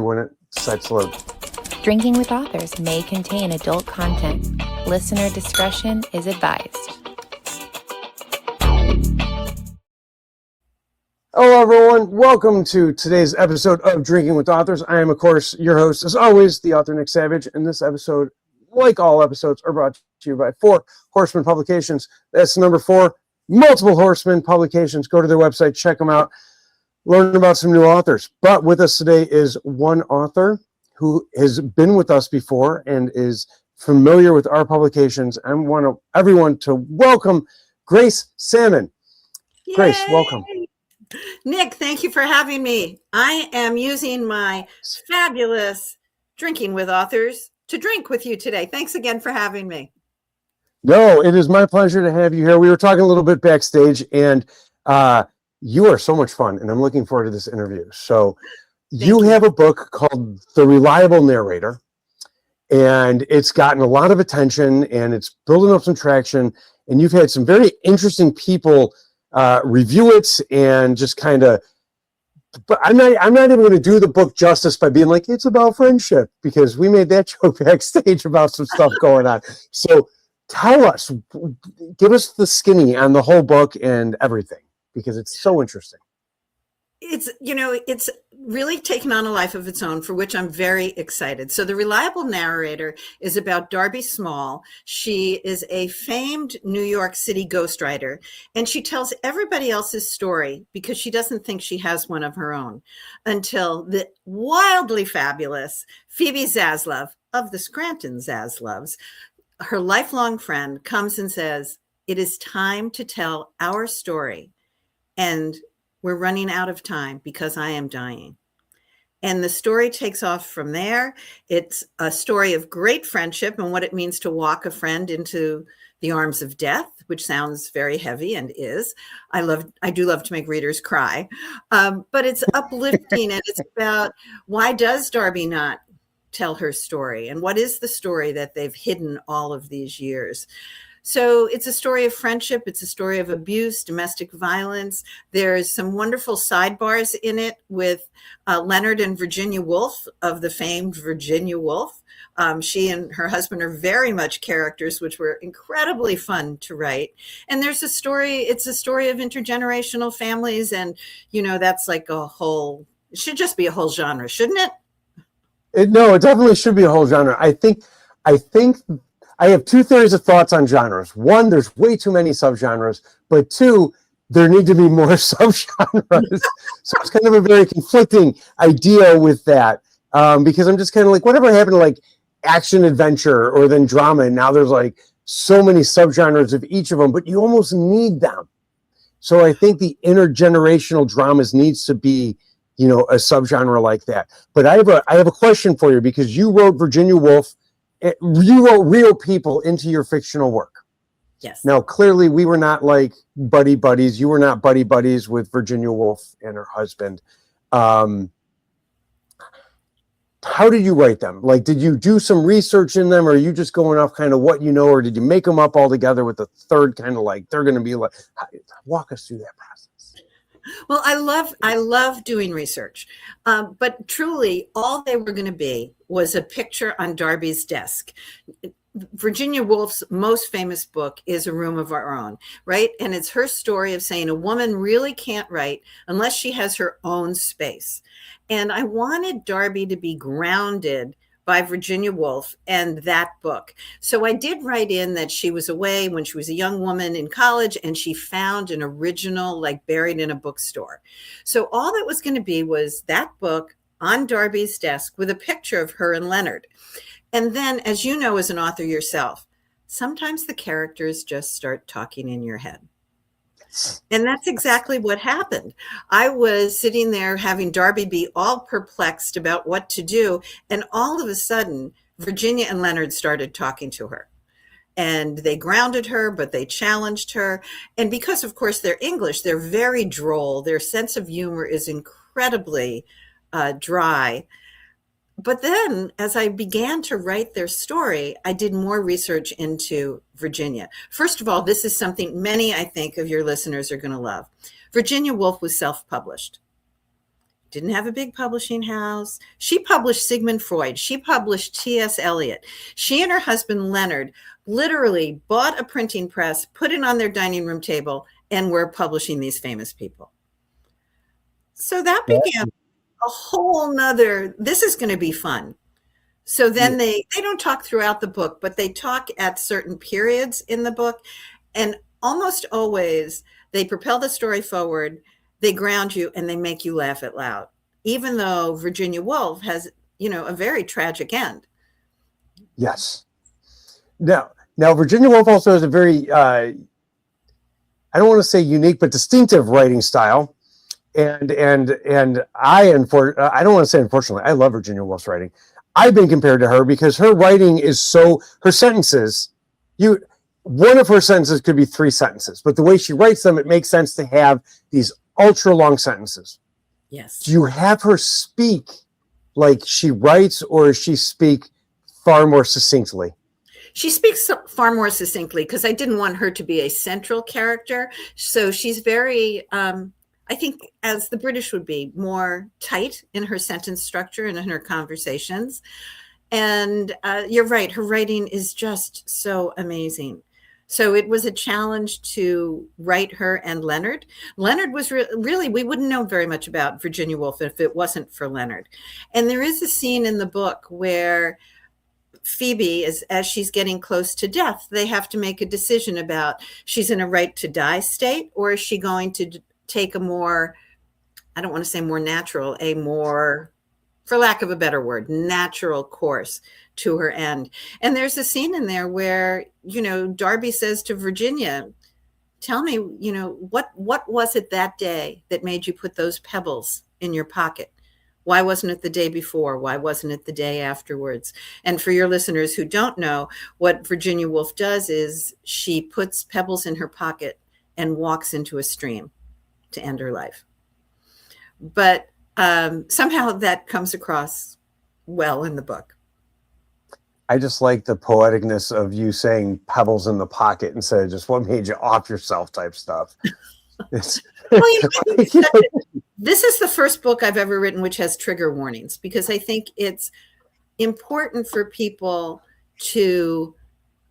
when it decides to load. Drinking with authors may contain adult content. Listener discretion is advised. Hello, everyone. Welcome to today's episode of Drinking with Authors. I am, of course, your host, as always, the author Nick Savage. And this episode, like all episodes, are brought to you by 4 Horsemen Publications. That's number 4, Multiple Horsemen Publications. Go to their website, check them out, learn about some new authors. But with us today is one author who has been with us before and is familiar with our publications. I want everyone to welcome Grace Sammon. Yay! Grace, welcome. Nick, thank you for having me. I am using my fabulous Drinking with Authors to drink with you today. Thanks again for having me. No, it is my pleasure to have you here. We were talking a little bit backstage, and you are so much fun, and I'm looking forward to this interview. So you have a book called The Reliable Narrator, and it's gotten a lot of attention, and it's building up some traction, and you've had some very interesting people review it and just kind of, but I'm not even going to do the book justice by being like, it's about friendship, because we made that joke backstage about some stuff going on. So tell us, give us the skinny on the whole book and everything, because it's so interesting. It's really taken on a life of its own, for which I'm very excited. So The Reliable Narrator is about Darby Small. She is a famed New York City ghostwriter, and she tells everybody else's story because she doesn't think she has one of her own, until the wildly fabulous Phoebe Zaslav of the Scranton Zaslavs, her lifelong friend, comes and says, it is time to tell our story. And we're running out of time because I am dying. And the story takes off from there. It's a story of great friendship and what it means to walk a friend into the arms of death, which sounds very heavy and is. I do love to make readers cry, but it's uplifting, and it's about, why does Darby not tell her story? And what is the story that they've hidden all of these years? So it's a story of friendship. It's a story of abuse, domestic violence. There's some wonderful sidebars in it with Leonard and Virginia Wolfe of the famed Virginia Wolfe. She and her husband are very much characters, which were incredibly fun to write. And there's it's a story of intergenerational families. And, that's like it should just be a whole genre, shouldn't it? No, it definitely should be a whole genre. I think I have 2 theories of thoughts on genres. 1, there's way too many subgenres, but 2, there need to be more subgenres. So it's kind of a very conflicting idea with that, because I'm just kind of like, whatever happened to like action adventure or then drama, and now there's like so many subgenres of each of them, but you almost need them. So I think the intergenerational dramas needs to be, a subgenre like that. But I have a question for you, because you wrote Virginia Wolfe. You wrote real people into your fictional work. Yes. Now, clearly, we were not like buddy buddies. You were not buddy buddies with Virginia Wolfe and her husband. How did you write them? Like, did you do some research in them, or are you just going off kind of what you know, or did you make them up all together with the third kind of like, they're going to be like, walk us through that process. Well, I love doing research, but truly all they were going to be was a picture on Darby's desk. Virginia Wolfe's most famous book is A Room of Our Own, right? And it's her story of saying a woman really can't write unless she has her own space. And I wanted Darby to be grounded by Virginia Wolfe and that book. So I did write in that she was away when she was a young woman in college, and she found an original, like buried in a bookstore. So all that was going to be was that book on Darby's desk with a picture of her and Leonard. And then, as you know, as an author yourself, sometimes the characters just start talking in your head. And that's exactly what happened. I was sitting there having Darby be all perplexed about what to do. And all of a sudden, Virginia and Leonard started talking to her. And they grounded her, but they challenged her. And because, of course, they're English, they're very droll. Their sense of humor is incredibly dry. But then as I began to write their story, I did more research into Virginia. First of all, this is something many, I think, of your listeners are going to love. Virginia Wolfe was self-published. didn't have a big publishing house. She published Sigmund Freud. She published T.S. Eliot. She and her husband, Leonard, literally bought a printing press, put it on their dining room table, and were publishing these famous people. So that began a whole nother, this is going to be fun. So then they don't talk throughout the book, but they talk at certain periods in the book. And almost always they propel the story forward, they ground you, and they make you laugh out loud, even though Virginia Woolf has, a very tragic end. Yes. Now Virginia Woolf also has a very, I don't want to say unique, but distinctive writing style. And I don't want to say unfortunately, I love Virginia Woolf's writing. I've been compared to her because her writing is her sentences, one of her sentences could be 3 sentences, but the way she writes them, it makes sense to have these ultra long sentences. Yes. Do you have her speak like she writes, or does she speak far more succinctly? She speaks far more succinctly because I didn't want her to be a central character. So she's very, I think, as the British would be, more tight in her sentence structure and in her conversations. And you're right, her writing is just so amazing. So it was a challenge to write her and Leonard. Leonard was really, we wouldn't know very much about Virginia Woolf if it wasn't for Leonard. And there is a scene in the book where Phoebe, as she's getting close to death, they have to make a decision about she's in a right to die state, or is she going to take a more, I don't want to say more natural, a more, for lack of a better word, natural course to her end. And there's a scene in there where, Darby says to Virginia, tell me, what was it that day that made you put those pebbles in your pocket? Why wasn't it the day before? Why wasn't it the day afterwards? And for your listeners who don't know, what Virginia Woolf does is she puts pebbles in her pocket and walks into a stream to end her life. But somehow that comes across well in the book. I just like the poeticness of you saying pebbles in the pocket instead of just what made you off yourself type stuff. This is the first book I've ever written which has trigger warnings, because I think it's important for people to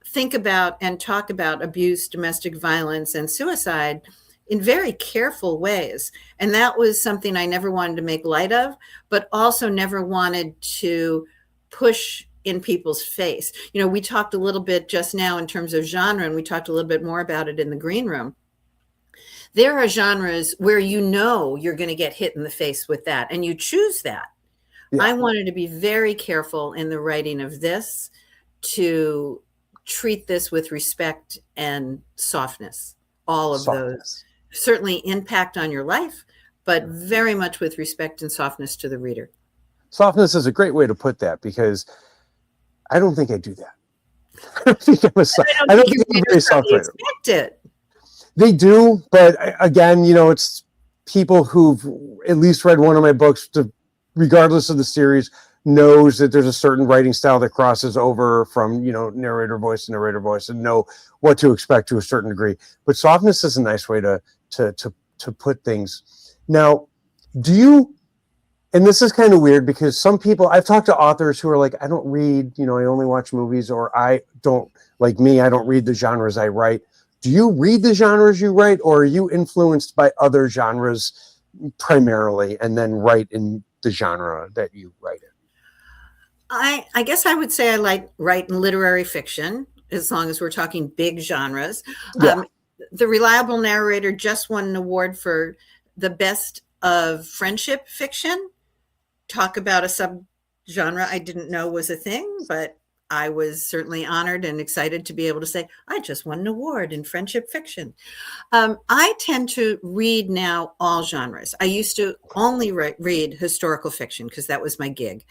think about and talk about abuse, domestic violence, and suicide in very careful ways. And that was something I never wanted to make light of, but also never wanted to push in people's face. We talked a little bit just now in terms of genre, and we talked a little bit more about it in the green room. There are genres where you're going to get hit in the face with that, and you choose that. Yeah. I wanted to be very careful in the writing of this to treat this with respect and softness. All of those certainly impact on your life, but very much with respect and softness to the reader. Softness is a great way to put that, because I don't think I do that. I don't think I'm a very soft writer. Expect it. They do, but again, it's people who've at least read one of my books, regardless of the series, knows that there's a certain writing style that crosses over from, narrator voice to narrator voice, and know what to expect to a certain degree. But softness is a nice way to put things. Now, and this is kind of weird, because some people, I've talked to authors who are like, I don't read, I only watch movies, or I don't read the genres I write. Do you read the genres you write, or are you influenced by other genres primarily and then write in the genre that you write in? I guess I would say I write in literary fiction, as long as we're talking big genres. Yeah. The Reliable Narrator just won an award for the best of friendship fiction. Talk about a subgenre I didn't know was a thing, but I was certainly honored and excited to be able to say, I just won an award in friendship fiction. I tend to read now all genres. I used to only read historical fiction because that was my gig.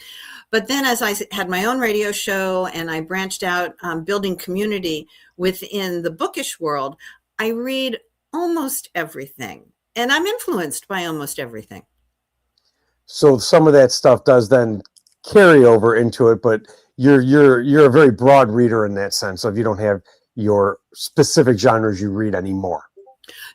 But then as I had my own radio show and I branched out building community within the bookish world, I read almost everything. And I'm influenced by almost everything. So some of that stuff does then carry over into it, but you're a very broad reader in that sense of you don't have your specific genres you read anymore.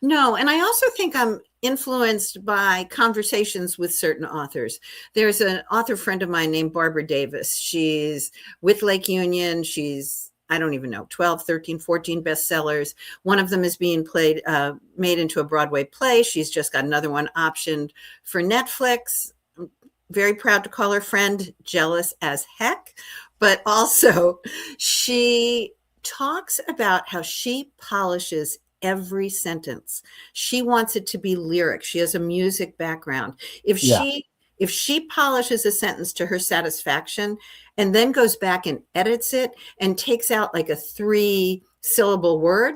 No, and I also think I'm influenced by conversations with certain authors. There's an author friend of mine named Barbara Davis. She's with Lake Union. She's, I don't even know, 12, 13, 14 bestsellers. One of them is being made into a Broadway play. She's just got another one optioned for Netflix. I'm very proud to call her friend, jealous as heck. But also, she talks about how she polishes every sentence. She wants it to be lyric. She has a music background. If she polishes a sentence to her satisfaction and then goes back and edits it and takes out like a 3-syllable word,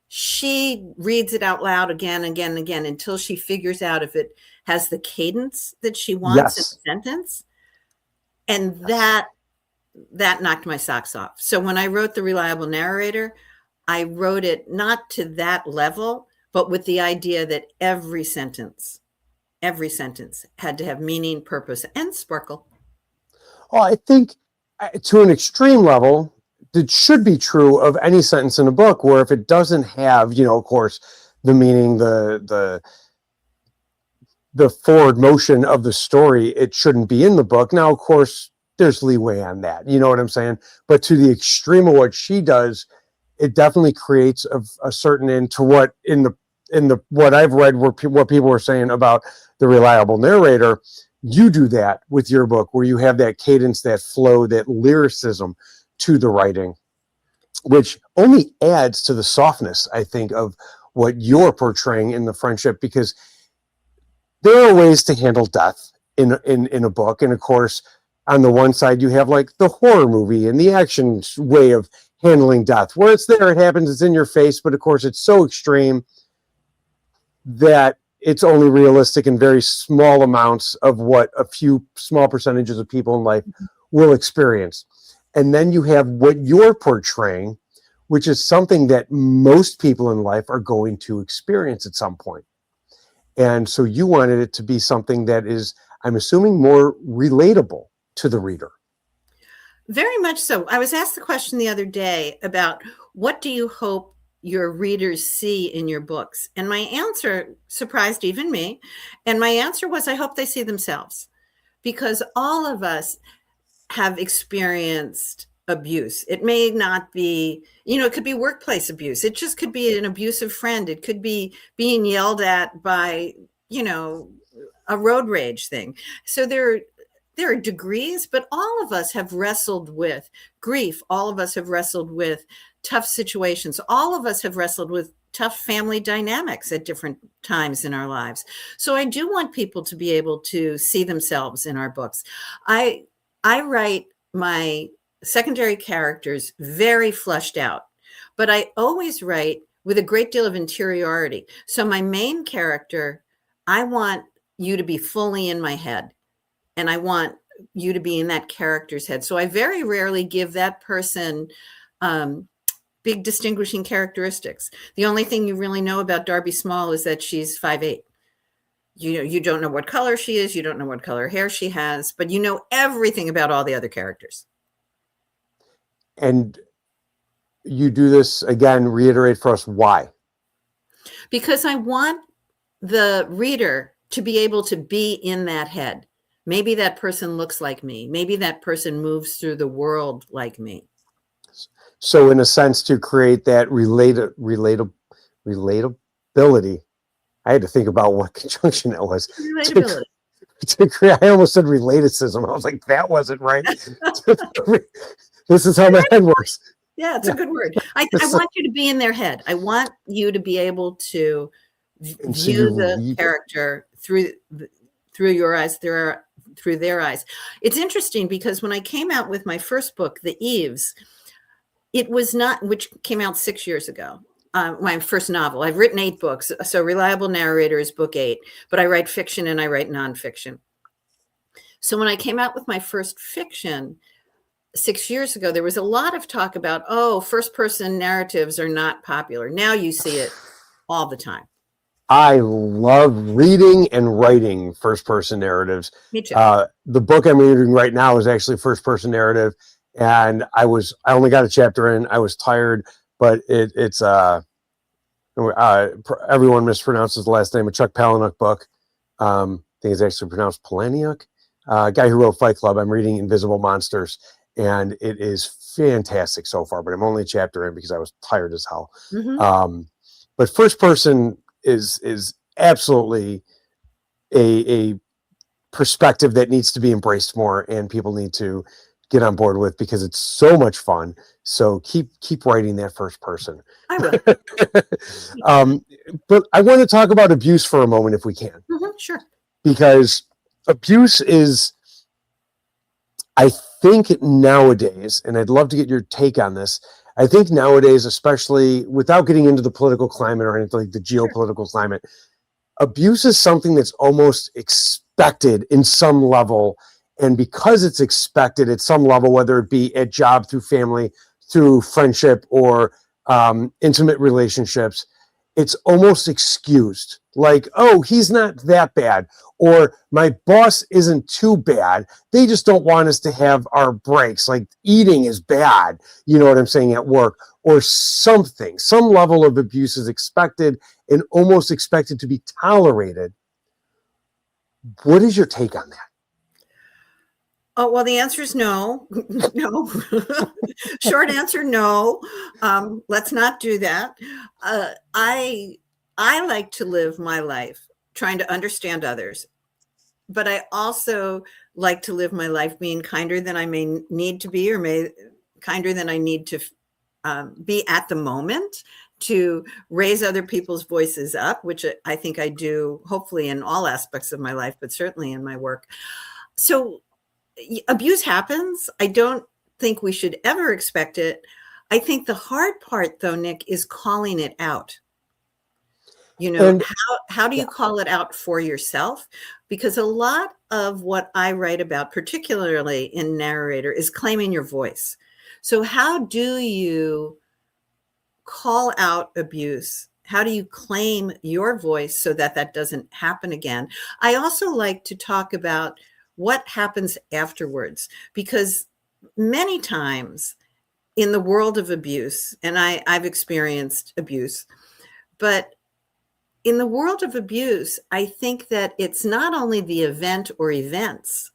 she reads it out loud again, again, and again until she figures out if it has the cadence that she wants in a sentence. And that knocked my socks off. So when I wrote The Reliable Narrator, I wrote it not to that level, but with the idea that every sentence had to have meaning, purpose, and sparkle. Well, I think to an extreme level, it should be true of any sentence in a book, where if it doesn't have, of course, the meaning, the forward motion of the story, it shouldn't be in the book. Now, of course, there's leeway on that. You know what I'm saying? But to the extreme of what she does, it definitely creates a certain end to what in the what I've read, what people were saying about The Reliable Narrator. You do that with your book, where you have that cadence, that flow, that lyricism to the writing, which only adds to the softness, I think, of what you're portraying in the friendship, because there are ways to handle death in a book. And of course, on the one side, you have like the horror movie and the action way of handling death, where it's there, it happens, it's in your face, but of course it's so extreme that it's only realistic in very small amounts of what a few small percentages of people in life will experience. And then you have what you're portraying, which is something that most people in life are going to experience at some point. And so you wanted it to be something that is, I'm assuming, more relatable to the reader. Very much so. I was asked the question the other day about what do you hope your readers see in your books? And my answer surprised even me. And my answer was, I hope they see themselves, because all of us have experienced abuse. It may not be, it could be workplace abuse. It just could be an abusive friend. It could be being yelled at by, a road rage thing. So there are degrees, but all of us have wrestled with grief. All of us have wrestled with tough situations. All of us have wrestled with tough family dynamics at different times in our lives. So I do want people to be able to see themselves in our books. I write my secondary characters very flushed out, but I always write with a great deal of interiority. So my main character, I want you to be fully in my head. And I want you to be in that character's head. So I very rarely give that person big distinguishing characteristics. The only thing you really know about Darby Small is that she's 5'8". You don't know what color she is. You don't know what color hair she has, but you know everything about all the other characters. And you do this, again, reiterate for us why. Because I want the reader to be able to be in that head. Maybe that person looks like me. Maybe that person moves through the world like me. So in a sense, to create that relatability, I had to think about what conjunction that was. Relatability. To create, I almost said relaticism. I was like, that wasn't right. This is how my head works. Yeah, it's a good word. I want you to be in their head. I want you to be able to view the character through your eyes, through their eyes. It's interesting because when I came out with my first book, The Eves, it was not, which came out 6 years ago, my first novel. I've written 8 books. So Reliable Narrator is book 8, but I write fiction and I write nonfiction. So when I came out with my first fiction 6 years ago, there was a lot of talk about, first person narratives are not popular. Now you see it all the time. I love reading and writing first-person narratives. Me too. The book I'm reading right now is actually first-person narrative, and I only got a chapter in. I was tired, but it's Everyone mispronounces the last name, a Chuck Palahniuk book. I think it's actually pronounced Palahniuk. Guy who wrote Fight Club. I'm reading Invisible Monsters, and it is fantastic so far, but I'm only a chapter in because I was tired as hell. Mm-hmm. But first person is absolutely a perspective that needs to be embraced more, and people need to get on board with, because it's so much fun. So keep writing that first person. I will. But I want to talk about abuse for a moment, if we can. Mm-hmm. Sure. Because abuse is, I think nowadays, and I'd love to get your take on this, I think nowadays, especially without getting into the political climate or anything like the geopolitical climate, abuse is something that's almost expected in some level. And because it's expected at some level, whether it be at job, through family, through friendship, or intimate relationships, it's almost excused. Like, oh, he's not that bad, or my boss isn't too bad. They just don't want us to have our breaks. Like, eating is bad, you know what I'm saying, at work, or something. Some level of abuse is expected and almost expected to be tolerated. What is your take on that? Oh, well, the answer is no. No. Short answer, no. Let's not do that. I like to live my life trying to understand others, but I also like to live my life being kinder than I may need to be, or kinder than I need to be at the moment, to raise other people's voices up, which I think I do, hopefully in all aspects of my life, but certainly in my work. So abuse happens. I don't think we should ever expect it. I think the hard part, though, Nick, is calling it out. You know, And how do you call it out for yourself? Because a lot of what I write about, particularly in Narrator, is claiming your voice. So how do you call out abuse? How do you claim your voice so that that doesn't happen again? I also like to talk about what happens afterwards, because many times in the world of abuse, and I've experienced abuse, but in the world of abuse, I think that it's not only the event or events,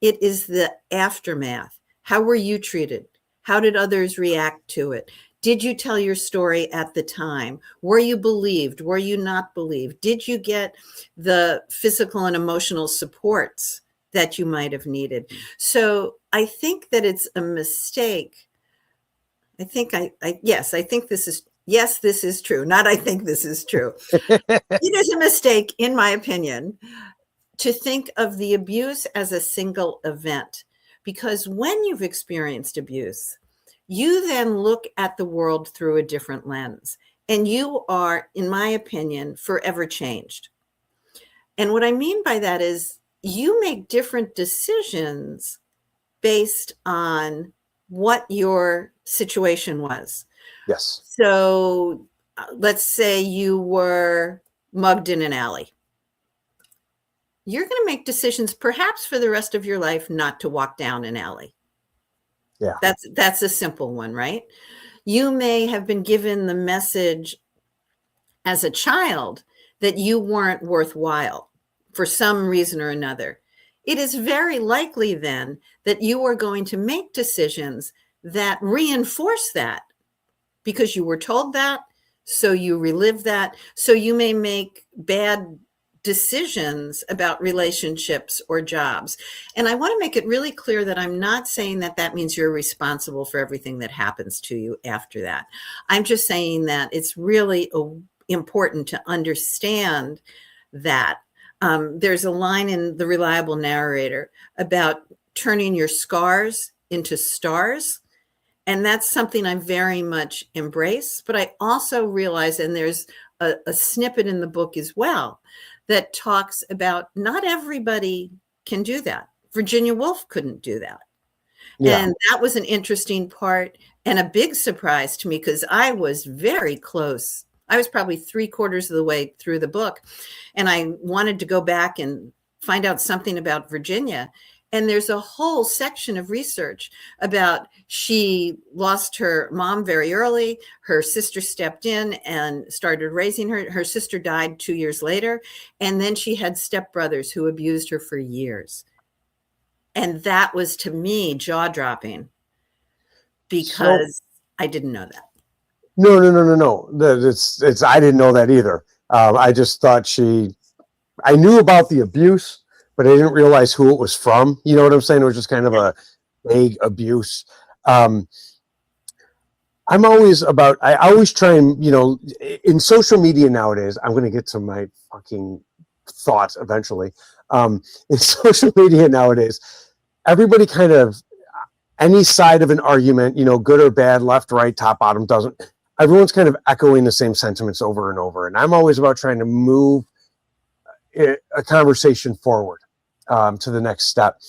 it is the aftermath. How were you treated? How did others react to it? Did you tell your story at the time? Were you believed? Were you not believed? Did you get the physical and emotional supports that you might have needed? So I think that it's a mistake. I think this is true. Not I think this is true. It is a mistake, in my opinion, to think of the abuse as a single event, because when you've experienced abuse, you then look at the world through a different lens, and you are, in my opinion, forever changed. And what I mean by that is you make different decisions based on what your situation was. yes. So let's say you were mugged in an alley. You're going to make decisions perhaps for the rest of your life not to walk down an alley. Yeah. That's a simple one, right? You may have been given the message as a child that you weren't worthwhile for some reason or another. It is very likely then that you are going to make decisions that reinforce that, because you were told that, so you relive that. So you may make bad decisions about relationships or jobs. And I want to make it really clear that I'm not saying that that means you're responsible for everything that happens to you after that. I'm just saying that it's really important to understand that. There's a line in The Reliable Narrator about turning your scars into stars. And that's something I very much embrace. But I also realize, and there's a snippet in the book as well, that talks about not everybody can do that. Virginia Wolfe couldn't do that. Yeah. And that was an interesting part and a big surprise to me, because I was very close. I was probably 3/4 of the way through the book, and I wanted to go back and find out something about Virginia. And there's a whole section of research about she lost her mom very early. Her sister stepped in and started raising her. Her sister died 2 years later. And then she had stepbrothers who abused her for years. And that was, to me, jaw-dropping because I didn't know that. No. It's I didn't know that either. I just thought I knew about the abuse, but I didn't realize who it was from. You know what I'm saying? It was just kind of a vague abuse. I always try and, in social media nowadays, I'm going to get to my fucking thoughts eventually. In social media nowadays, everybody kind of, any side of an argument, good or bad, left, right, top, bottom, doesn't, everyone's kind of echoing the same sentiments over and over. And I'm always about trying to move a conversation forward to the next step.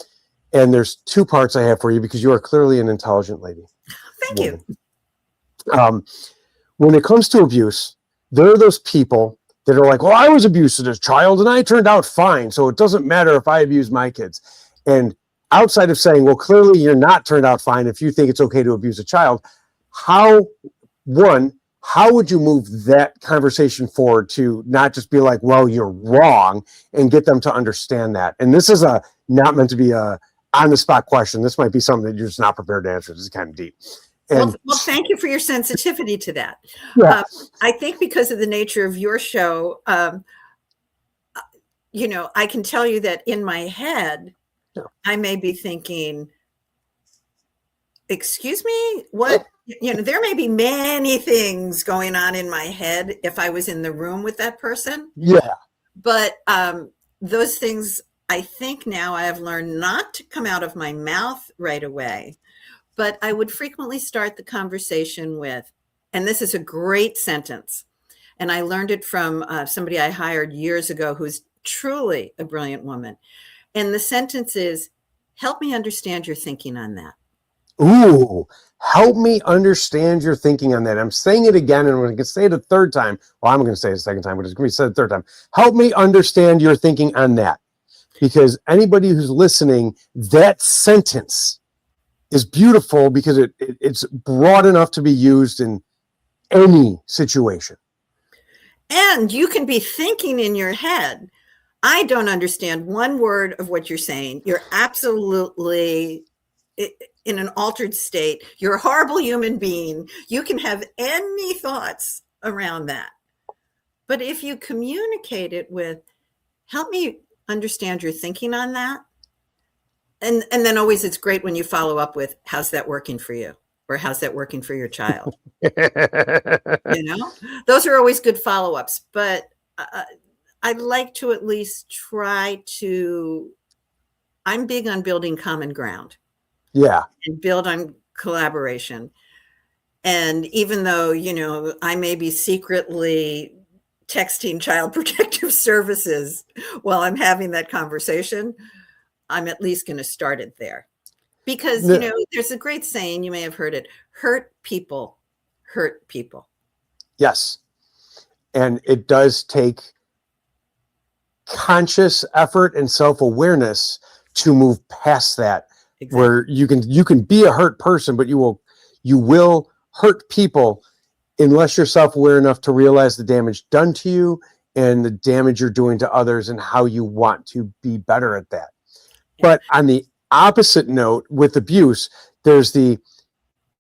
And there's two parts I have for you because you are clearly an intelligent lady. Thank you. When it comes to abuse, there are those people that are like, well, I was abused as a child and I turned out fine. So it doesn't matter if I abuse my kids. And outside of saying, well, clearly you're not turned out fine if you think it's okay to abuse a child, how would you move that conversation forward to not just be like, well, you're wrong, and get them to understand that? And this is not meant to be a on-the-spot question. This might be something that you're just not prepared to answer. This is kind of deep. Well, thank you for your sensitivity to that. Yeah. I think because of the nature of your show, I can tell you that in my head, I may be thinking, excuse me, what? There may be many things going on in my head if I was in the room with that person. Yeah. But those things, I think now I have learned not to come out of my mouth right away. But I would frequently start the conversation with, and this is a great sentence, and I learned it from somebody I hired years ago who's truly a brilliant woman. And the sentence is, help me understand your thinking on that. Ooh, help me understand your thinking on that. I'm saying it again, and I'm going to say it a third time. Well, I'm going to say it a second time, but it's going to be said a third time. Help me understand your thinking on that. Because anybody who's listening, that sentence is beautiful because it's broad enough to be used in any situation. And you can be thinking in your head, I don't understand one word of what you're saying. You're absolutely in an altered state. You're a horrible human being. You can have any thoughts around that. But if you communicate it with, help me understand your thinking on that. And then always it's great when you follow up with, how's that working for you? Or how's that working for your child? Those are always good follow-ups. But I'd like to at least try to, I'm big on building common ground. Yeah. And build on collaboration. And even though, I may be secretly texting Child Protective Services while I'm having that conversation, I'm at least going to start it there. Because, there's a great saying, you may have heard it, hurt people hurt people. Yes. And it does take conscious effort and self-awareness to move past that. Exactly. Where you can be a hurt person, but you will hurt people unless you're self-aware enough to realize the damage done to you and the damage you're doing to others and how you want to be better at that. But on the opposite note, with abuse, there's the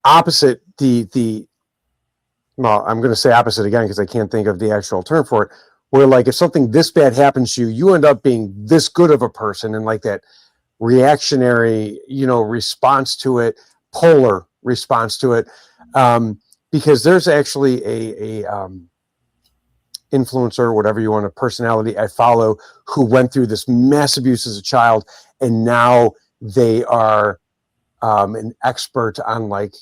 opposite, well, I'm going to say opposite again because I can't think of the actual term for it, where like if something this bad happens to you, you end up being this good of a person and like that reactionary, response to it, polar response to it. Because there's actually a influencer, whatever you want, a personality I follow who went through this mass abuse as a child. And now they are an expert on like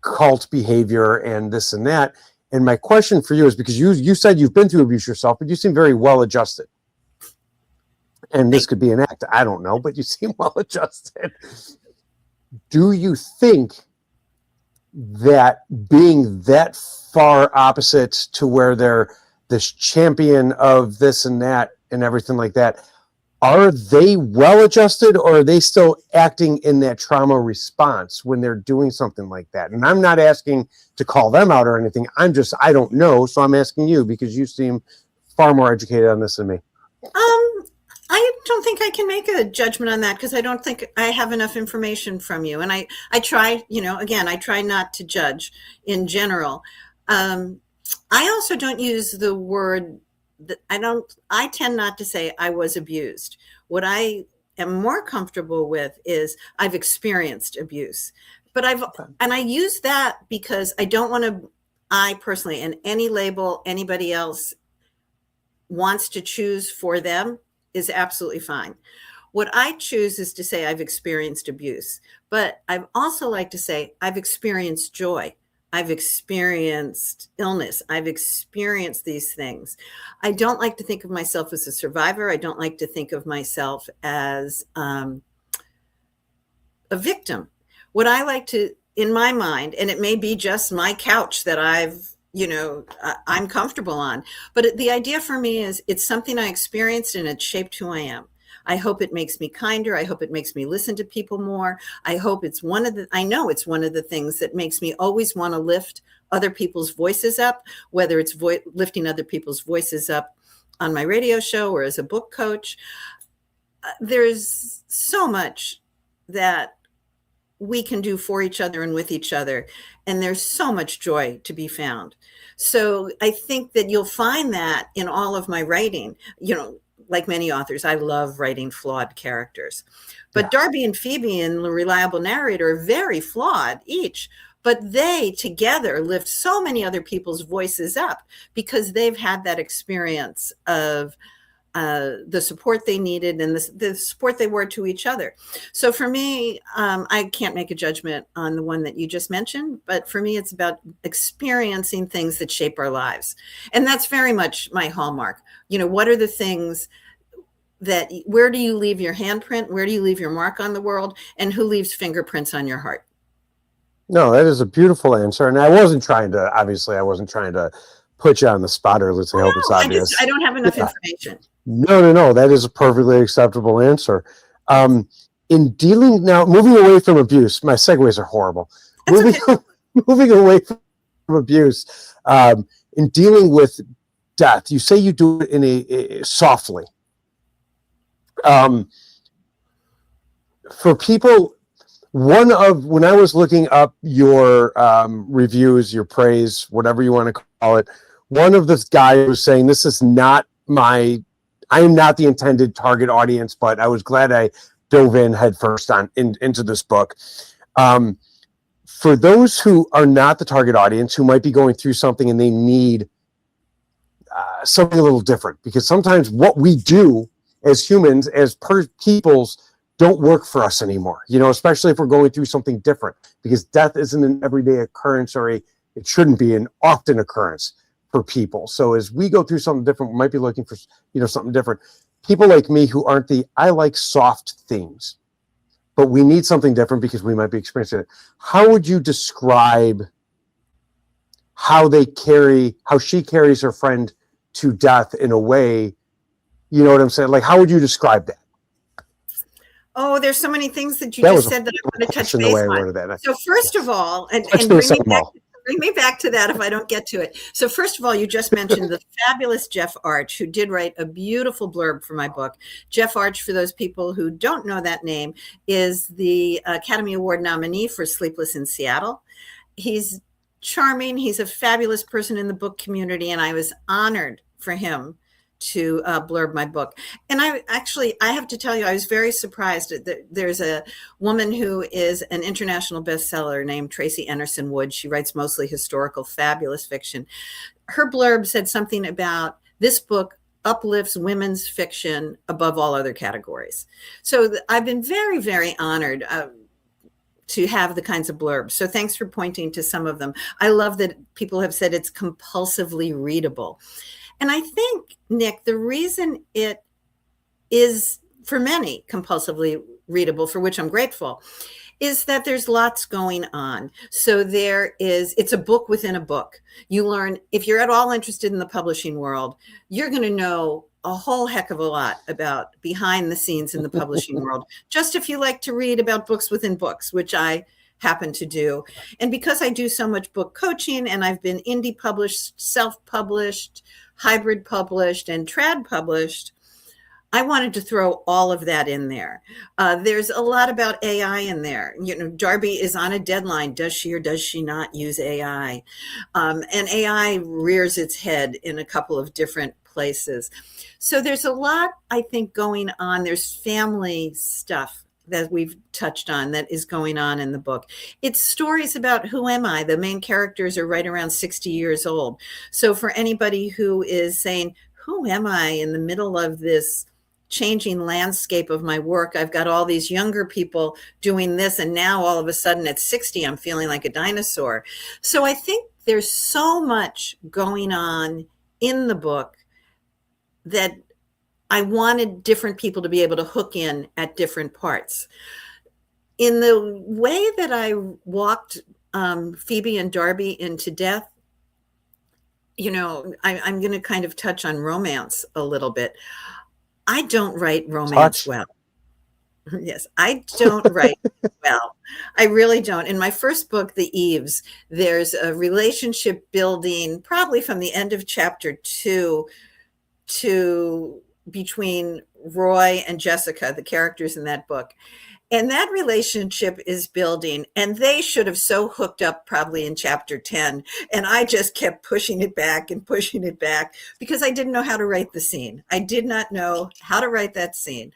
cult behavior and this and that. And my question for you is, because you said you've been through abuse yourself, but you seem very well adjusted. And this could be an act, I don't know, but you seem well adjusted. Do you think that being that far opposite to where they're this champion of this and that and everything like that, are they well adjusted, or are they still acting in that trauma response when they're doing something like that? And I'm not asking to call them out or anything. I don't know. So I'm asking you because you seem far more educated on this than me. I don't think I can make a judgment on that because I don't think I have enough information from you. And I try, again, I try not to judge in general. I also don't use the word that I tend not to say I was abused. What I am more comfortable with is I've experienced abuse, but and I use that because I don't want to, I personally, and any label anybody else wants to choose for them is absolutely fine. What I choose is to say I've experienced abuse, but I've also like to say I've experienced joy. I've experienced illness. I've experienced these things. I don't like to think of myself as a survivor. I don't like to think of myself as a victim. What I like to, in my mind, and it may be just my couch that I'm comfortable on. But the idea for me is it's something I experienced and it shaped who I am. I hope it makes me kinder. I hope it makes me listen to people more. I hope I know it's one of the things that makes me always want to lift other people's voices up, whether it's lifting other people's voices up on my radio show or as a book coach. There's so much that we can do for each other and with each other. And there's so much joy to be found. So I think that you'll find that in all of my writing, like many authors, I love writing flawed characters. But yeah. Darby and Phoebe in The Reliable Narrator are very flawed each, but they together lift so many other people's voices up because they've had that experience of the support they needed and the support they were to each other. So for me, I can't make a judgment on the one that you just mentioned, but for me, it's about experiencing things that shape our lives. And that's very much my hallmark. What are the things where do you leave your handprint? Where do you leave your mark on the world? And who leaves fingerprints on your heart? No, that is a beautiful answer. And I wasn't trying to put you on the spot, or let's say hope it's obvious. I don't have enough information. No, that is a perfectly acceptable answer. In dealing now, moving away from abuse, my segues are horrible. Moving away from abuse, in dealing with death, you say you do it in a softly. For people, when I was looking up your reviews, your praise, whatever you want to call it, one of the guys was saying, this is not I am not the intended target audience, but I was glad I dove in head first into this book. For those who are not the target audience, who might be going through something and they need something a little different, because sometimes what we do as humans, as peoples, don't work for us anymore, especially if we're going through something different, because death isn't an everyday occurrence, or it shouldn't be an often occurrence for people. So as we go through something different, we might be looking for, something different. People like me who aren't I like soft things, but we need something different because we might be experiencing it. How would you describe how she carries her friend to death in a way, you know what I'm saying? Like, how would you describe that? Oh, there's so many things that you just said that I want to touch base on. So first of all, and bring me back to that if I don't get to it. So first of all, you just mentioned the fabulous Jeff Arch, who did write a beautiful blurb for my book. Jeff Arch, for those people who don't know that name, is the Academy Award nominee for Sleepless in Seattle. He's charming. He's a fabulous person in the book community, and I was honored for him to blurb my book. And I have to tell you, I was very surprised that there's a woman who is an international bestseller named Tracy Anderson Wood. She writes mostly historical, fabulous fiction. Her blurb said something about this book uplifts women's fiction above all other categories. So I've been very, very honored to have the kinds of blurbs. So thanks for pointing to some of them. I love that people have said it's compulsively readable. And I think, Nick, the reason it is, for many, compulsively readable, for which I'm grateful, is that there's lots going on. So it's a book within a book. You learn, if you're at all interested in the publishing world, you're going to know a whole heck of a lot about behind the scenes in the publishing world, just if you like to read about books within books, which I happen to do. And because I do so much book coaching, and I've been indie published, self-published, hybrid published, and trad published, I wanted to throw all of that in there. There's a lot about AI in there. You know, Darby is on a deadline. Does she or does she not use AI? And AI rears its head in a couple of different places. So there's a lot, I think, going on. There's family stuff that we've touched on that is going on in the book. It's stories about who am I? The main characters are right around 60 years old. So for anybody who is saying, who am I in the middle of this changing landscape of my work? I've got all these younger people doing this, and now all of a sudden at 60, I'm feeling like a dinosaur. So I think there's so much going on in the book that I wanted different people to be able to hook in at different parts. In the way that I walked Phoebe and Darby into death, you know, I'm going to kind of touch on romance a little bit. I don't write romance well. Yes, I don't write well. I really don't. In my first book, The Eves, there's a relationship building probably from the end of chapter 2 to between Roy and Jessica, the characters in that book. And that relationship is building, and they should have so hooked up probably in chapter 10. And I just kept pushing it back and pushing it back because I didn't know how to write the scene. I did not know how to write that scene.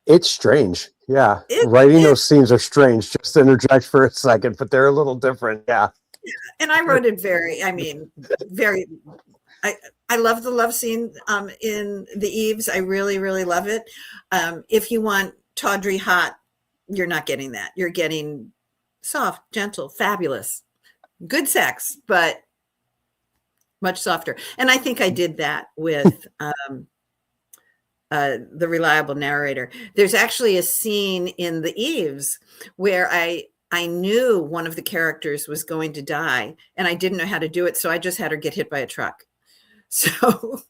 It's strange. Yeah. Writing those scenes are strange. Just to interject for a second, but they're a little different. Yeah. And I wrote it very, I love the love scene in The Eves. I really, really love it. If you want tawdry hot, you're not getting that. You're getting soft, gentle, fabulous, good sex, but much softer. And I think I did that with The Reliable Narrator. There's actually a scene in The Eves where I knew one of the characters was going to die, and I didn't know how to do it, so I just had her get hit by a truck. So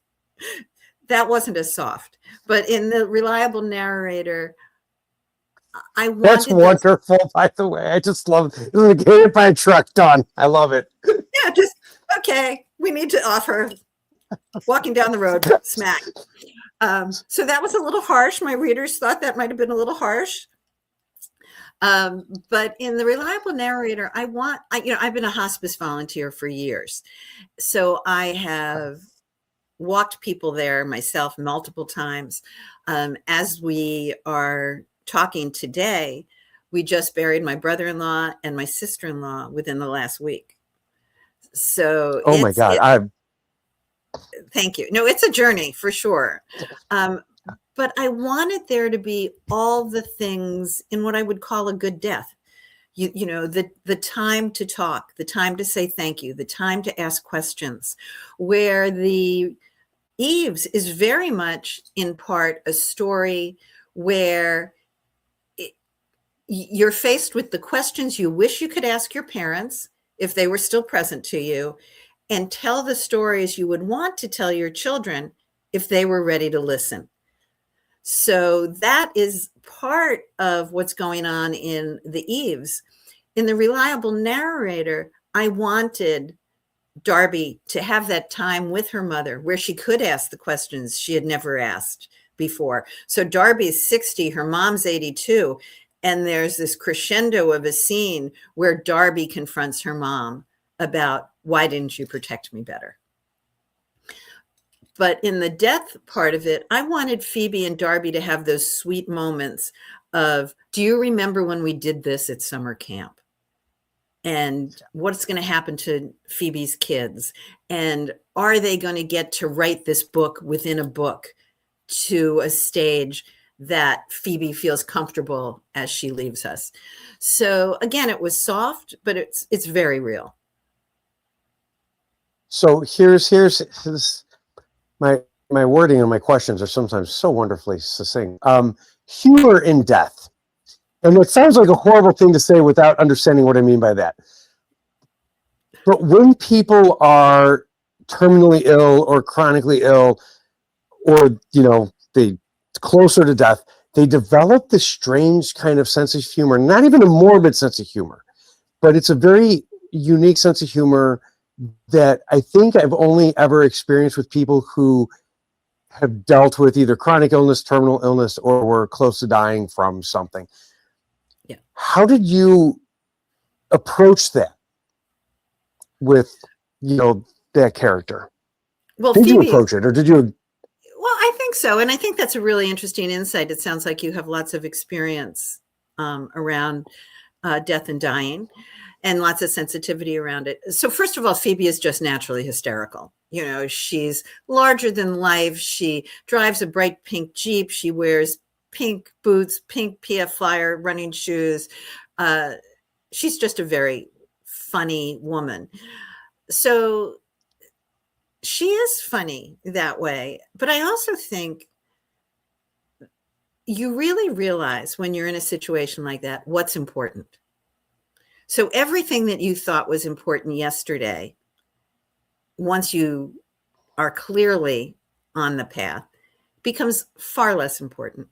that wasn't as soft. But in The Reliable Narrator, That's wonderful, by the way. I just love it. Get hit by a truck, done. I love it. Yeah, just, okay, we need to offer walking down the road, smack. So that was a little harsh. My readers thought that might have been a little harsh. But in The Reliable Narrator, I've been a hospice volunteer for years. So I have walked people there myself multiple times. As we are talking today, we just buried my brother-in-law and my sister-in-law within the last week. So oh my God. Thank you. No, it's a journey for sure. But I wanted there to be all the things in what I would call a good death. You know, the time to talk, the time to say thank you, the time to ask questions, where The Eves is very much in part a story where you're faced with the questions you wish you could ask your parents if they were still present to you, and tell the stories you would want to tell your children if they were ready to listen. So that is part of what's going on in The Eves. In The Reliable Narrator, I wanted Darby to have that time with her mother where she could ask the questions she had never asked before. So Darby's 60, her mom's 82, and there's this crescendo of a scene where Darby confronts her mom about, why didn't you protect me better? But in the death part of it, I wanted Phoebe and Darby to have those sweet moments of, do you remember when we did this at summer camp? And what's going to happen to Phoebe's kids? And are they going to get to write this book within a book to a stage that Phoebe feels comfortable as she leaves us? So again, it was soft, but it's very real. So here's my wording and my questions are sometimes so wonderfully succinct. Humor in death. And it sounds like a horrible thing to say without understanding what I mean by that. But when people are terminally ill or chronically ill, or, they closer to death, they develop this strange kind of sense of humor, not even a morbid sense of humor, but it's a very unique sense of humor that I think I've only ever experienced with people who have dealt with either chronic illness, terminal illness, or were close to dying from something. Yeah. How did you approach that with, that character? Well, Did you Phoebe, approach it, or did you? well, I think so. And I think that's a really interesting insight. It sounds like you have lots of experience around death and dying, and lots of sensitivity around it. So first of all, Phoebe is just naturally hysterical. She's larger than life. She drives a bright pink Jeep. She wears pink boots, pink PF Flyer running shoes. She's just a very funny woman. So she is funny that way. But I also think you really realize when you're in a situation like that, what's important. So everything that you thought was important yesterday, once you are clearly on the path, becomes far less important.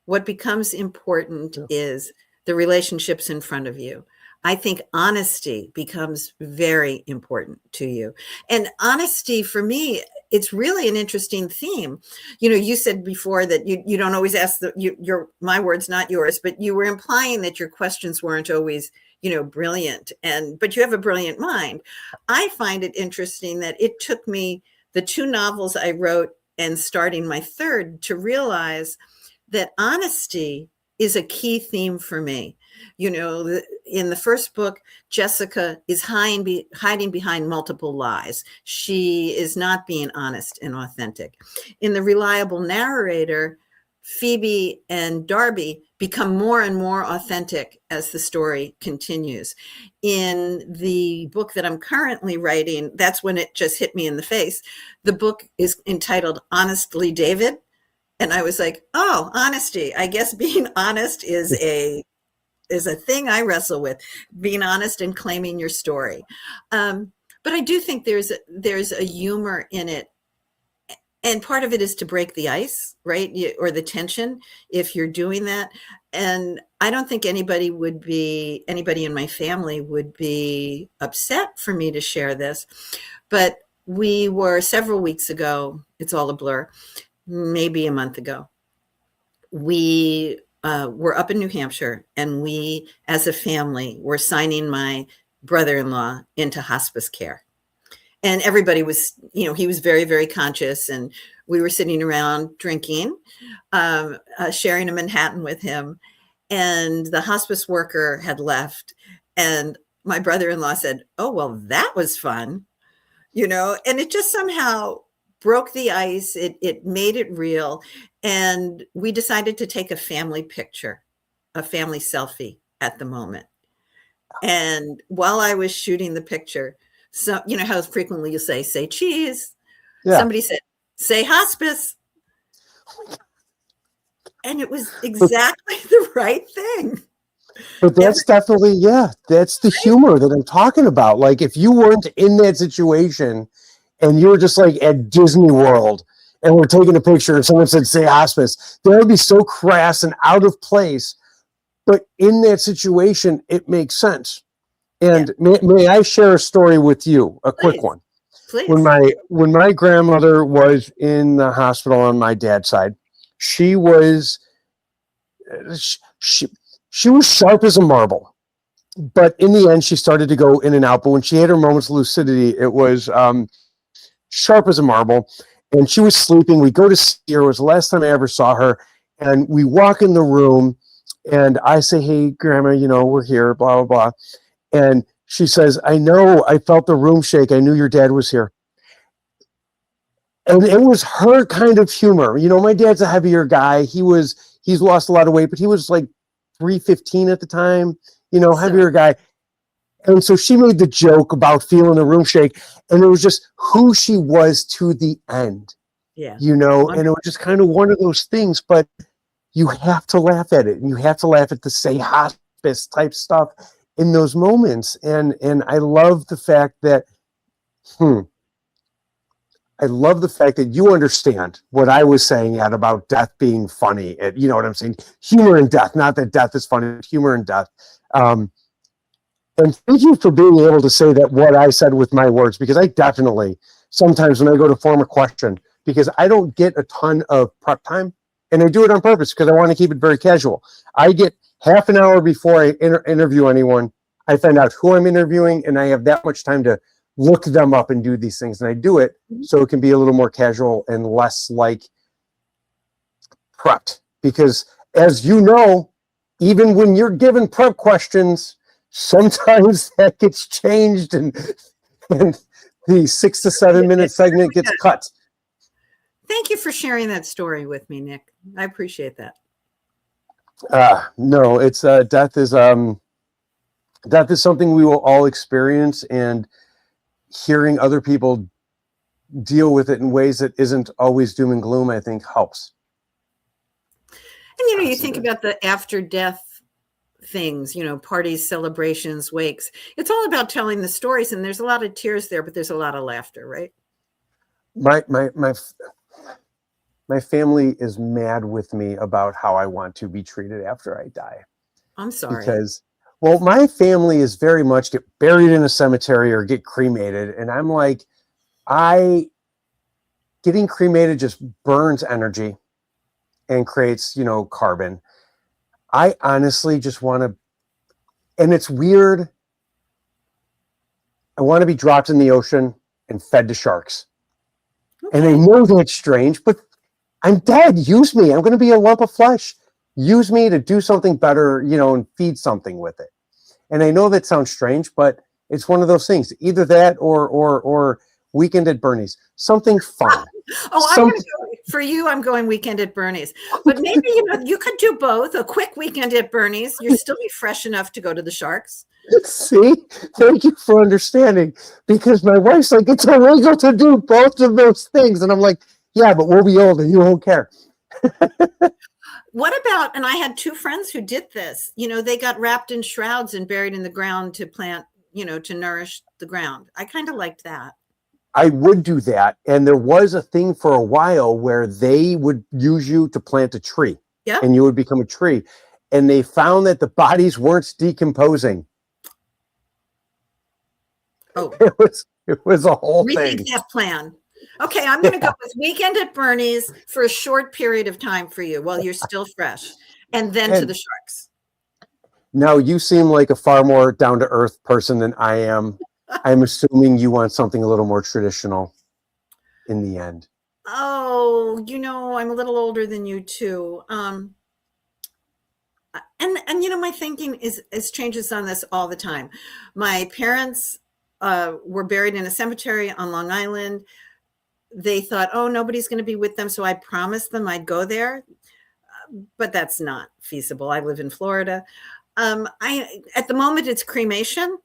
What becomes important is the relationships in front of you. I think honesty becomes very important to you. And honesty, for me, it's really an interesting theme. You said before that you don't always ask your my words, not yours, but you were implying that your questions weren't always brilliant, but you have a brilliant mind. I find it interesting that it took me the 2 novels I wrote and starting my 3rd to realize that honesty is a key theme for me. In the first book, Jessica is hiding behind multiple lies. She is not being honest and authentic. In The Reliable Narrator, Phoebe and Darby become more and more authentic as the story continues. In the book that I'm currently writing, that's when it just hit me in the face. The book is entitled Honestly David. And I was like, oh, honesty. I guess being honest is a thing I wrestle with, being honest and claiming your story. But I do think there's a humor in it. And part of it is to break the ice, right? Or the tension, if you're doing that. And I don't think anybody in my family would be upset for me to share this. But we were several weeks ago, it's all a blur, maybe a month ago, we were up in New Hampshire, and we, as a family, were signing my brother-in-law into hospice care. And everybody was, he was very, very conscious, and we were sitting around drinking, sharing a Manhattan with him. And the hospice worker had left, and my brother-in-law said, oh, well, that was fun, and it just somehow broke the ice. It made it real. And we decided to take a family picture, a family selfie at the moment. And while I was shooting the picture, so how frequently you say cheese. Yeah. Somebody said, say hospice. And it was exactly the right thing. But that's definitely, that's the humor that I'm talking about. Like, if you weren't in that situation and you were just like at Disney World and we're taking a picture and someone said, say hospice, that would be so crass and out of place. But in that situation, it makes sense. And may I share a story with you, a quick one? Please. When my grandmother was in the hospital on my dad's side, she was sharp as a marble. But in the end, she started to go in and out. But when she had her moments of lucidity, it was sharp as a marble. And she was sleeping. We go to see her. It was the last time I ever saw her. And we walk in the room, and I say, hey, Grandma, we're here, blah, blah, blah. And she says, I know, I felt the room shake. I knew your dad was here. And it was her kind of humor. My dad's a heavier guy. He's lost a lot of weight, but he was like 315 at the time, heavier guy. And so she made the joke about feeling the room shake. And it was just who she was to the end, and it was just kind of one of those things, but you have to laugh at it, and you have to laugh at the say hospice type stuff in those moments. And I love the fact that, I love the fact that you understand what I was saying about death being funny. And you know what I'm saying? Humor in death, not that death is funny, humor in death. And thank you for being able to say that what I said with my words, because I definitely, sometimes when I go to form a question, because I don't get a ton of prep time, and I do it on purpose because I want to keep it very casual. I get half an hour before I interview anyone. I find out who I'm interviewing, and I have that much time to look them up and do these things. And I do it so it can be a little more casual and less like prepped. Because as you know, even when you're given prep questions, sometimes that gets changed and the 6 to 7 minute segment gets cut. Thank you for sharing that story with me, Nick. I appreciate that. No, it's death is something we will all experience, and hearing other people deal with it in ways that isn't always doom and gloom, I think helps. And, you know, you think about the after death things, you know, parties, celebrations, wakes. It's all about telling the stories, and there's a lot of tears there, but there's a lot of laughter, right? My family is mad with me about how I want to be treated after I die. I'm sorry. Because, well, my family is very much get buried in a cemetery or get cremated. And I'm like, getting cremated just burns energy and creates, you know, carbon. I honestly just want to, and it's weird. I want to be dropped in the ocean and fed to sharks. Okay. And I know that's strange, but I'm dead. Use me. I'm going to be a lump of flesh. Use me to do something better, you know, and feed something with it. And I know that sounds strange, but it's one of those things. Either that or Weekend at Bernie's. Something fun. For you, I'm going Weekend at Bernie's. But maybe, you know, you could do both. A quick weekend at Bernie's. You'll still be fresh enough to go to the sharks. See? Thank you for understanding. Because my wife's like, it's illegal to do both of those things. And I'm like, yeah, but we'll be old and you won't care. What about, and I had two friends who did this, you know, they got wrapped in shrouds and buried in the ground to plant, you know, to nourish the ground. I kind of liked that. I would do that. And there was a thing for a while where they would use you to plant a tree. Yeah. And you would become a tree. And they found that the bodies weren't decomposing. Oh. It was a whole thing. Rethink that plan. Okay, I'm going to go with Weekend at Bernie's for a short period of time for you while you're still fresh, and then to the sharks. Now, you seem like a far more down-to-earth person than I am. I'm assuming you want something a little more traditional in the end. Oh, you know, I'm a little older than you too. And you know, my thinking is changes on this all the time. My parents were buried in a cemetery on Long Island. They thought, oh, nobody's going to be with them. So I promised them I'd go there, but that's not feasible. I live in Florida. At the moment it's cremation,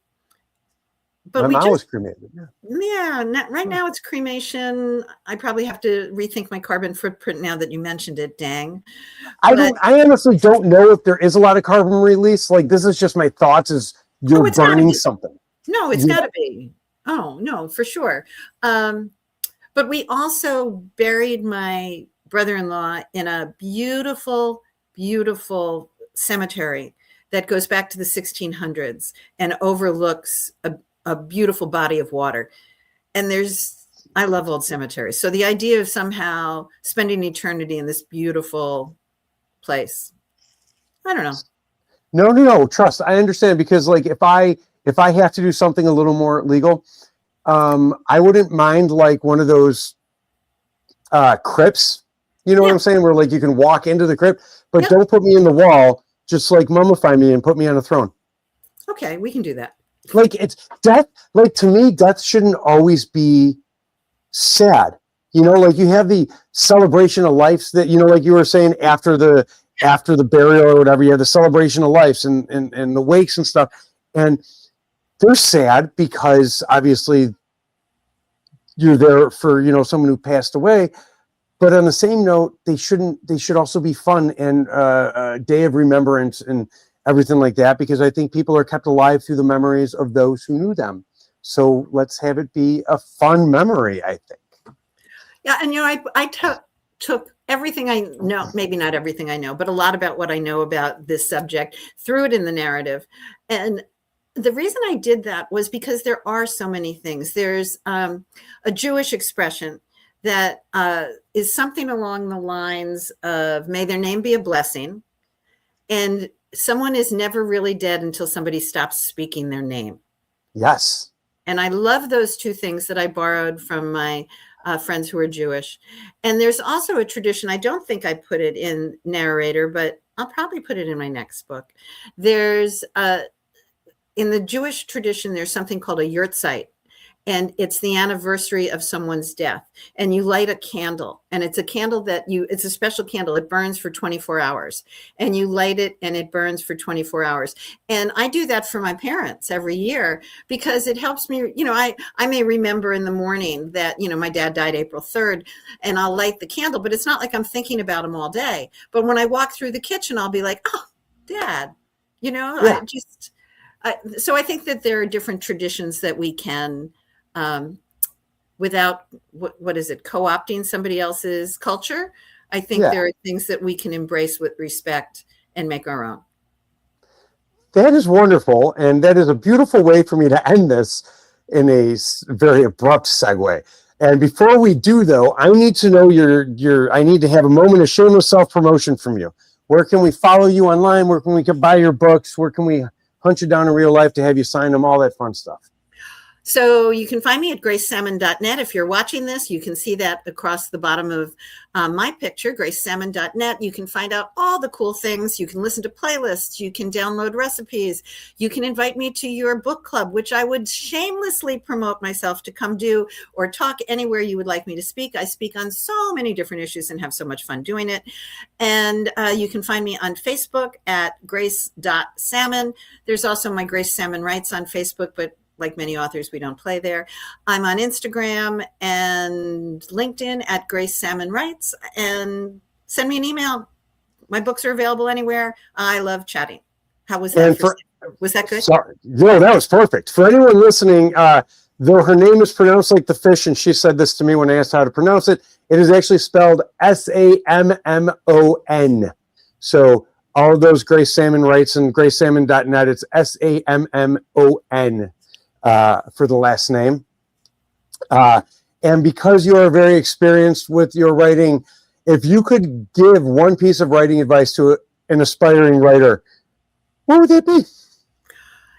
but my mom was cremated. Right now it's cremation. I probably have to rethink my carbon footprint now that you mentioned it. Dang. I honestly don't know if there is a lot of carbon release. Like, this is just my thoughts as you're burning something. No, it's gotta be. Oh no, for sure. But we also buried my brother-in-law in a beautiful, beautiful cemetery that goes back to the 1600s and overlooks a beautiful body of water. And I love old cemeteries. So the idea of somehow spending eternity in this beautiful place, I don't know. No, trust. I understand, because like if I have to do something a little more legal, I wouldn't mind like one of those crypts, you know what I'm saying, where like you can walk into the crypt, but don't put me in the wall. Just like mummify me and put me on a throne. Okay, we can do that. Like, it's death. Like, to me, death shouldn't always be sad. You know, like you have the celebration of life that, you know, like you were saying, after the burial or whatever, you have the celebration of life and the wakes and stuff. And they're sad because obviously you're there for, you know, someone who passed away. But on the same note, they should also be fun and a day of remembrance and everything like that, because I think people are kept alive through the memories of those who knew them. So let's have it be a fun memory, I think. Yeah, and took everything I know, maybe not everything I know, but a lot about what I know about this subject, threw it in the narrative. And the reason I did that was because there are so many things. There's a Jewish expression that is something along the lines of, may their name be a blessing. And someone is never really dead until somebody stops speaking their name. Yes. And I love those two things that I borrowed from my friends who are Jewish. And there's also a tradition, I don't think I put it in Narrator, but I'll probably put it in my next book. There's, in the Jewish tradition, there's something called a yurtzeit. And it's the anniversary of someone's death. And you light a candle. And it's a candle it's a special candle. It burns for 24 hours. And you light it and it burns for 24 hours. And I do that for my parents every year because it helps me. I may remember in the morning that, my dad died April 3rd, and I'll light the candle, but it's not like I'm thinking about him all day. But when I walk through the kitchen, I'll be like, oh, Dad, Yeah. so I think that there are different traditions that we can, without what is it, co-opting somebody else's culture. I think there are things that we can embrace with respect and make our own. That is wonderful. And that is a beautiful way for me to end this in a very abrupt segue. And before we do, though, I need to know I need to have a moment of shameless self-promotion from you. Where can we follow you online? Where can we buy your books? Where can we hunt you down in real life to have you sign them? All that fun stuff. So you can find me at gracesammon.net. If you're watching this, you can see that across the bottom of my picture, gracesammon.net. You can find out all the cool things. You can listen to playlists. You can download recipes. You can invite me to your book club, which I would shamelessly promote myself to come do, or talk anywhere you would like me to speak. I speak on so many different issues and have so much fun doing it. And you can find me on Facebook at grace.sammon. There's also my Grace Sammon Writes on Facebook, but like many authors, we don't play there. I'm on Instagram and LinkedIn at Grace Sammon Writes, and send me an email. My books are available anywhere. I love chatting. How was that? Was that good? Sorry. No, that was perfect. For anyone listening, though her name is pronounced like the fish, and she said this to me when I asked how to pronounce it, it is actually spelled Sammon. So all of those Grace Sammon Writes and gracesammon.net, it's Sammon. For the last name. And because you are very experienced with your writing, if you could give one piece of writing advice to an aspiring writer, what would that be?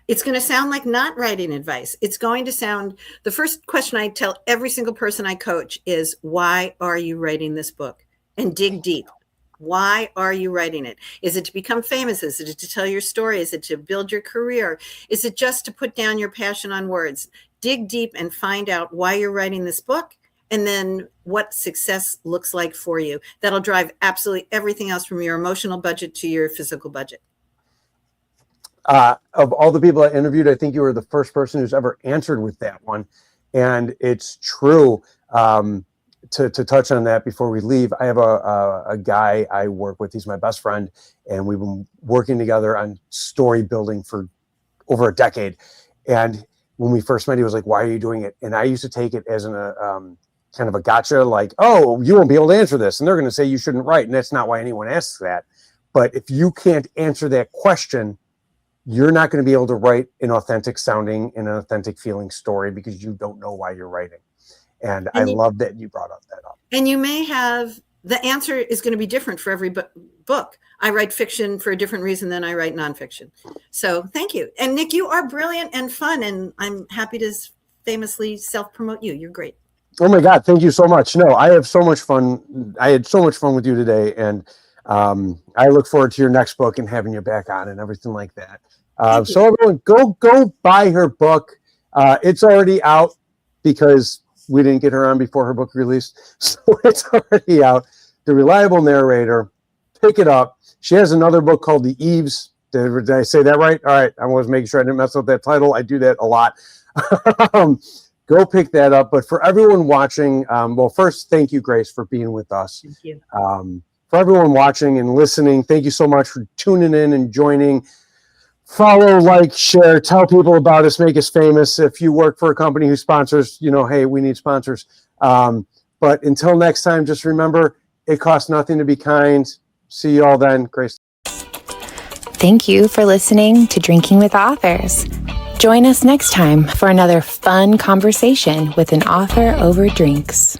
It's going to sound like not writing advice. It's going to sound, the first question I tell every single person I coach is, why are you writing this book? And dig deep. Why are you writing it? Is it to become famous? Is it to tell your story? Is it to build your career? Is it just to put down your passion on words? Dig deep and find out why you're writing this book, and then what success looks like for you. That'll drive absolutely everything else, from your emotional budget to your physical budget. Of all the people I interviewed, I think you were the first person who's ever answered with that one. And it's true. To touch on that before we leave, I have a guy I work with. He's my best friend, and we've been working together on story building for over a decade. And when we first met, he was like, "Why are you doing it?" And I used to take it as kind of a gotcha, like, "Oh, you won't be able to answer this, and they're going to say you shouldn't write." And that's not why anyone asks that. But if you can't answer that question, you're not going to be able to write an authentic sounding and an authentic feeling story, because you don't know why you're writing. And I love that you brought that up. And you may have, the answer is going to be different for every book. I write fiction for a different reason than I write nonfiction. So thank you. And Nick, you are brilliant and fun, and I'm happy to famously self-promote you. You're great. Oh my God, thank you so much. No, I have so much fun. I had so much fun with you today. And I look forward to your next book and having you back on and everything like that. So everyone, go buy her book. It's already out because we didn't get her on before her book released. So it's already out. The Reliable Narrator. Pick it up. She has another book called The Eves. Did I say that right? All right. I was making sure I didn't mess up that title. I do that a lot. Go pick that up. But for everyone watching, well, first, thank you, Grace, for being with us. Thank you. For everyone watching and listening, thank you so much for tuning in and joining. Follow, like, share, tell people about us, make us famous. If you work for a company who sponsors, hey, we need sponsors. But But until next time, just remember, it costs nothing to be kind. See you all then. Grace. Thank you for listening to Drinking with Authors. Join us next time for another fun conversation with an author over drinks.